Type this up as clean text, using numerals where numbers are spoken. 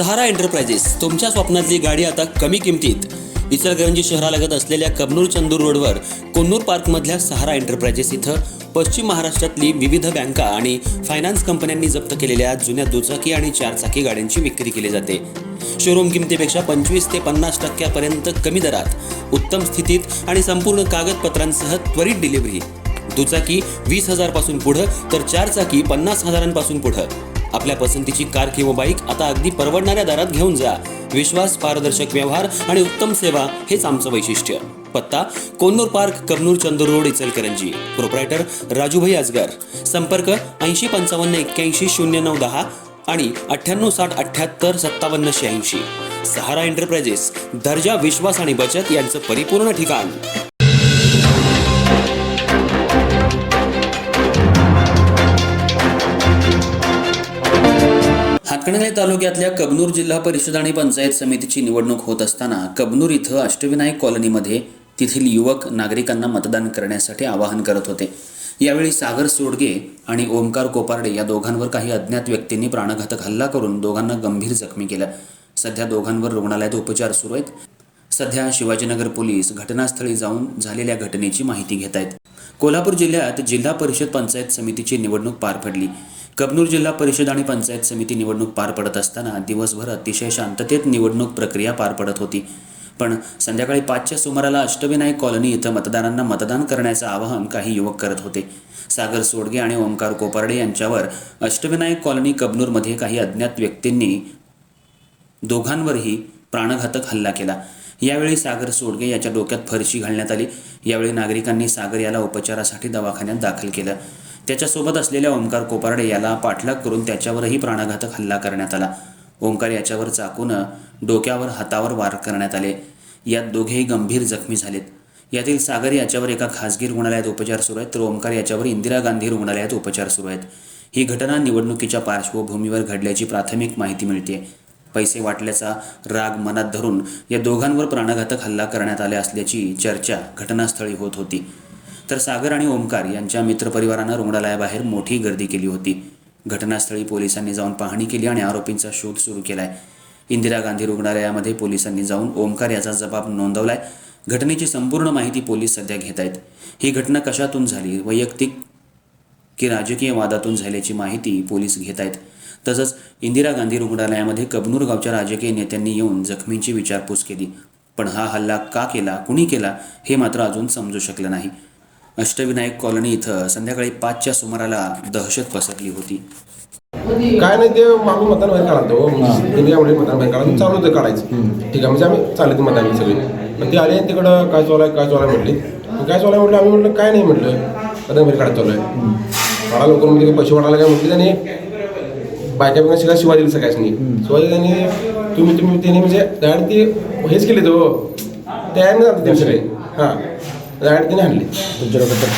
सहारा enterprises तुमच्या स्वप्नातली गाडी आता कमी किमतीत. इचलकरंजी शहरालगत असलेल्या कबनूर चंदूर रोडवर कोन्नूर पार्कमधल्या सहारा एंटरप्राइजेस इथं पश्चिम महाराष्ट्रातली विविध बँका आणि फायनान्स कंपन्यांनी जप्त केलेल्या जुन्या दुचाकी आणि चारचाकी गाड्यांची विक्री केली जाते. शोरूम किमतीपेक्षा 25 ते 50% कमी दरात, उत्तम स्थितीत आणि संपूर्ण कागदपत्रांसह त्वरित डिलिव्हरी. दुचाकी 20,000 पासून पुढं तर चारचाकी 50,000 पुढं. आपल्या पसंतीची कार किंवा बाईक आता अगदी परवडणाऱ्या दरात घेऊन जा. विश्वास, पारदर्शक व्यवहार आणि उत्तम सेवा हेच आमचं वैशिष्ट्य. पत्ता Konnur park, Kabnoor Chandur road, Ichalkaranji. Proprietor Rajubhai Ajgar. संपर्क 8055810910 आणि 9860785786. सहारा एंटरप्राइजेस, दर्जा, विश्वास आणि बचत यांचं परिपूर्ण ठिकाण. हातकणंगले तालुक्यातल्या कबनूर जिल्हा परिषद आणि पंचायत समितीची निवडणूक होत असताना कबनूर इथं अष्टविनायक कॉलनीमध्ये तेथील युवक नागरिकांना मतदान करण्यासाठी आवाहन करत होते. यावेळी सागर सोडगे आणि ओमकार कोपारडे या दोघांवर काही अज्ञात व्यक्तींनी प्राणघातक हल्ला करून दोघांना गंभीर जखमी केलं. सध्या दोघांवर रुग्णालयात उपचार सुरू आहेत. सध्या शिवाजीनगर पोलीस घटनास्थळी जाऊन झालेल्या घटनेची माहिती घेत आहेत. कोल्हापूर जिल्ह्यात जिल्हा परिषद पंचायत समितीची निवडणूक पार पडली. कबनूर जिल्हा परिषद आणि पंचायत समिती निवडणूक पार पडत असताना दिवसभर अतिशय शांततेत निवडणूक प्रक्रिया पार पडत होती. पण संध्याकाळी 5च्या सुमाराला अष्टविनायक कॉलनी इथं मतदारांना मतदान करण्याचं आवाहन काही युवक करत होते. सागर सोडगे आणि ओमकार कोपारडे यांच्यावर अष्टविनायक कॉलनी कबनूरमध्ये काही अज्ञात व्यक्तींनी दोघांवरही प्राणघातक हल्ला केला. यावेळी सागर सोडगे याच्या डोक्यात फरशी घालण्यात आली. यावेळी नागरिकांनी सागर याला उपचारासाठी दवाखान्यात दाखल केलं. त्याच्यासोबत असलेल्या ओमकार कोपारडे याला पाठलाग करून त्याच्यावरही प्राणघातक हल्ला करण्यात आला. ओमकार याच्यावर चाकून डोक्यावर, हातावर वार करण्यात आले. यात दोघेही गंभीर जखमी झालेत. यातील सागर याच्यावर एका खासगी रुग्णालयात उपचार सुरू आहेत, तर ओमकार याच्यावर इंदिरा गांधी रुग्णालयात उपचार सुरू आहेत. ही घटना निवडणुकीच्या पार्श्वभूमीवर घडल्याची प्राथमिक माहिती मिळते. पैसे वाटल्याचा राग मनात धरून या दोघांवर प्राणघातक हल्ला करण्यात आले असल्याची चर्चा घटनास्थळी होत होती. तर सागर आणि ओमकार यांच्या मित्रपरिवारानं रुग्णालयाबाहेर मोठी गर्दी केली होती. घटनास्थळी पोलिसांनी जाऊन पाहणी केली आणि आरोपींचा शोध सुरू केलाय. इंदिरा गांधी रुग्णालयामध्ये पोलिसांनी जाऊन ओमकार याचा जबाब नोंदवलाय. घटनेची संपूर्ण माहिती पोलीस सध्या घेत आहेत. ही घटना कशातून झाली, वैयक्तिक की राजकीय वादातून झाल्याची माहिती पोलीस घेत आहेत. तसंच इंदिरा गांधी रुग्णालयामध्ये कबनूर गावच्या राजकीय नेत्यांनी येऊन जखमींची विचारपूस केली. पण हा हल्ला का केला, कुणी केला हे मात्र अजून समजू शकलं नाही. अष्टविनायक कॉलनी इथं संध्याकाळी 5च्या सुमाराला दहशत पसरली होती. काय नाही, ते आम्ही मतदान बाहेर काढतो. इंडियामध्ये मतदान बाहेर काढायचं चालू होतं काढायचं. ठीक आहे, म्हणजे आम्ही चालले ते मतदान सगळे. पण ते आले तिकडं काय चालू आहे म्हटले. काय चालू आहे म्हटलं. आम्ही म्हटलं काय नाही म्हटलं, मतदान बाहेर काढायचं चालू आहे. काढा लवकर म्हणजे पैसे वाढायला काय म्हटले. त्यांनी बायका बिका सगळ्या शिवाजी सगळ्याच नाही. शिवाजी त्यांनी तुम्ही त्यांनी म्हणजे डायरेक्ट ते हेच केले तो तयार नाही जाते त्यांनी सगळे. हां, डायरेक्ट त्याने आणले तुमच्या डोक्यात.